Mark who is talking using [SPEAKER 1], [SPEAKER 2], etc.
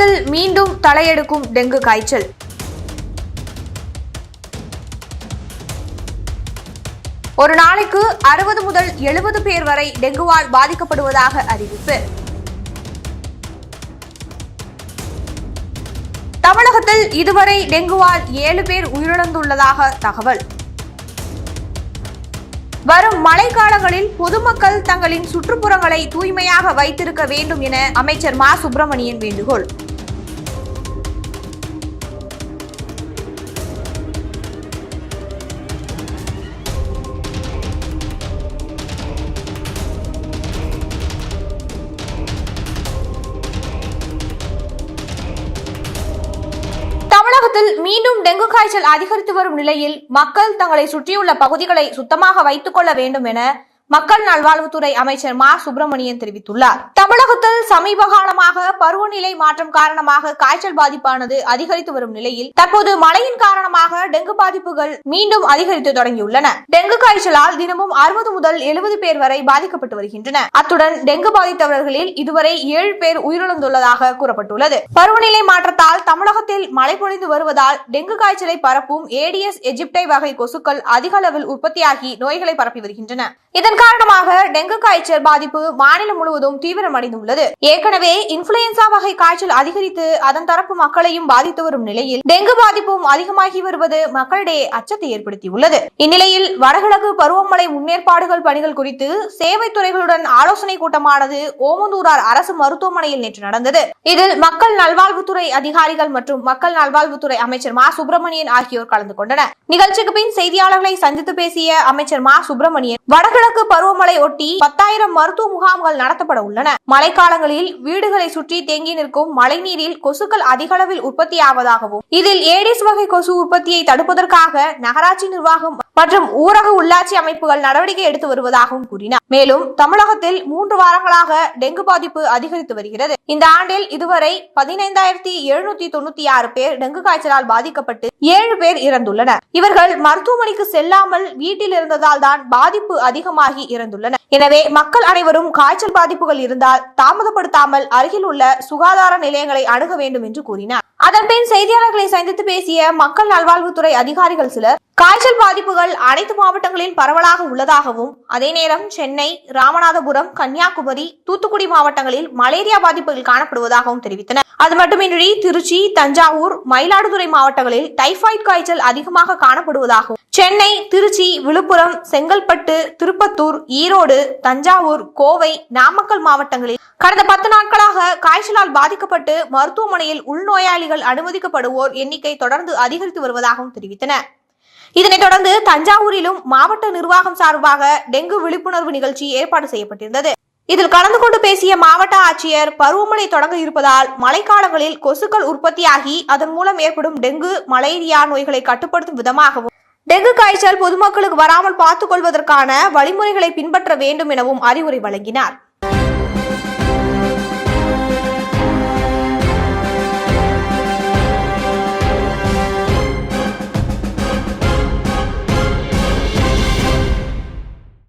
[SPEAKER 1] தமிழகத்தில் மீண்டும் தலையெடுக்கும் டெங்கு காய்ச்சல். ஒரு நாளைக்கு 60 முதல் 70 பேர் வரை டெங்குவால் பாதிக்கப்படுவதாக அறிவிப்பு. தமிழகத்தில் இதுவரை டெங்குவால் 7 பேர் உயிரிழந்துள்ளதாக தகவல். வரும் மழைக்காலங்களில் பொதுமக்கள் தங்களின் சுற்றுப்புறங்களை தூய்மையாக வைத்திருக்க வேண்டும் என அமைச்சர் மா சுப்பிரமணியன் வேண்டுகோள். தமிழகத்தில் மீண்டும் டெங்கு காய்ச்சல் அதிகரித்து வரும் நிலையில் மக்கள் தங்களை சுற்றியுள்ள பகுதிகளை சுத்தமாக வைத்துக் கொள்ள வேண்டும் என மக்கள் நல்வாழ்வுத்துறை அமைச்சர் மா சுப்பிரமணியன் தெரிவித்துள்ளார். தமிழகத்தில் சமீப காலமாக பருவநிலை மாற்றம் காரணமாக காய்ச்சல் பாதிப்பானது அதிகரித்து வரும் நிலையில் தற்போது மழையின் காரணமாக டெங்கு பாதிப்புகள் மீண்டும் அதிகரித்து தொடங்கியுள்ளன. டெங்கு காய்ச்சலால் தினமும் 60 முதல் 70 பேர் வரை பாதிக்கப்பட்டு வருகின்றன. அத்துடன் டெங்கு பாதித்தவர்களில் இதுவரை 7 பேர் உயிரிழந்துள்ளதாக கூறப்பட்டுள்ளது. பருவநிலை மாற்றத்தால் தமிழகத்தில் மழை பொழிந்து வருவதால் டெங்கு காய்ச்சலை பரப்பும் ஏடிஎஸ் எஜிப்டை வகை கொசுக்கள் அதிக அளவில் உற்பத்தியாகி நோய்களை பரப்பி வருகின்றன. இதன் காரணமாக டெங்கு காய்ச்சல் பாதிப்பு மாநிலம் முழுவதும் தீவிரமடைந்துள்ளது. ஏற்கனவே இன்ஃபுளுன்சா வகை காய்ச்சல் அதிகரித்து அதன் தரப்பு மக்களையும் பாதித்து வரும் நிலையில் டெங்கு பாதிப்பும் அதிகமாகி வருவது மக்களிடையே அச்சத்தை ஏற்படுத்தியுள்ளது. இந்நிலையில் வடகிழக்கு பருவமழை முன்னேற்பாடுகள் பணிகள் குறித்து சேவை துறைகளுடன் ஆலோசனை கூட்டமானது ஓமந்தூரார் அரசு மருத்துவமனையில் நேற்று நடந்தது. இதில் மக்கள் நல்வாழ்வுத்துறை அதிகாரிகள் மற்றும் மக்கள் நல்வாழ்வுத்துறை அமைச்சர் மா சுப்பிரமணியன் ஆகியோர் கலந்து கொண்டனர். நிகழ்ச்சிக்கு பின் செய்தியாளர்களை சந்தித்து பேசிய அமைச்சர் மா சுப்பிரமணியன் வடகிழக்கு பருவமழை ஒட்டி 10,000 மருத்துவ முகாம்கள் நடத்தப்பட உள்ளன. மழைக்காலங்களில் வீடுகளை சுற்றி தேங்கி நிற்கும் மழைநீரில் கொசுக்கள் அதிக அளவில் உற்பத்தியாவதாகவும் இதில் ஏடிஸ் வகை கொசு உற்பத்தியை தடுப்பதற்காக நகராட்சி நிர்வாகம் மற்றும் ஊரக உள்ளாட்சி அமைப்புகள் நடவடிக்கை எடுத்து வருவதாகவும் கூறினார். மேலும் தமிழகத்தில் 3 வாரங்களாக டெங்கு பாதிப்பு அதிகரித்து வருகிறது. இந்த ஆண்டில் இதுவரை 15,796 பேர் டெங்கு காய்ச்சலால் பாதிக்கப்பட்டு 7 பேர் இறந்துள்ளனர். இவர்கள் மருத்துவமனைக்கு செல்லாமல் வீட்டில் இருந்ததால் தான் பாதிப்பு அதிகமாகி இறந்துள்ளனர். எனவே மக்கள் அனைவரும் காய்ச்சல் பாதிப்புகள் இருந்தால் தாமதப்படுத்தாமல் அருகில் உள்ள சுகாதார நிலையங்களை அணுக வேண்டும் என்று கூறினார். அதன்பின் செய்தியாளர்களை சந்தித்து பேசிய மக்கள் நல்வாழ்வுத்துறை அதிகாரிகள் சிலர் காய்ச்சல் பாதிப்புகள் அனைத்து மாவட்டங்களில் பரவலாக உள்ளதாகவும் அதே நேரம் சென்னை, ராமநாதபுரம், கன்னியாகுமரி, தூத்துக்குடி மாவட்டங்களில் மலேரியா பாதிப்புகள் காணப்படுவதாகவும் தெரிவித்தனர். அது மட்டுமின்றி திருச்சி, தஞ்சாவூர், மயிலாடுதுறை மாவட்டங்களில் டைபாய்டு காய்ச்சல் அதிகமாக காணப்படுவதாகவும் சென்னை, திருச்சி, விழுப்புரம், செங்கல்பட்டு, திருப்பத்தூர், ஈரோடு, தஞ்சாவூர், கோவை, நாமக்கல் மாவட்டங்களில் கடந்த 10 நாட்களாக காய்ச்சலால் பாதிக்கப்பட்டு மருத்துவமனையில் உள்நோயாளிகள் அனுமதிக்கப்படுவோர் எண்ணிக்கை தொடர்ந்து அதிகரித்து வருவதாகவும் தெரிவித்தனர். இதனைத் தொடர்ந்து தஞ்சாவூரிலும் மாவட்ட நிர்வாகம் சார்பாக டெங்கு விழிப்புணர்வு நிகழ்ச்சி ஏற்பாடு செய்யப்பட்டிருந்தது. இதில் கலந்து கொண்டு பேசிய மாவட்ட ஆட்சியர் பருவமழை தொடங்க இருப்பதால் மழைக்காலங்களில் கொசுக்கள் உற்பத்தியாகி அதன் மூலம் ஏற்படும் டெங்கு, மலேரியா நோய்களை கட்டுப்படுத்தும் விதமாகவும் டெங்கு காய்ச்சல் பொதுமக்களுக்கு வராமல் பார்த்துக் கொள்வதற்கான வழிமுறைகளை பின்பற்ற வேண்டும் எனவும் அறிவுரை வழங்கினார்.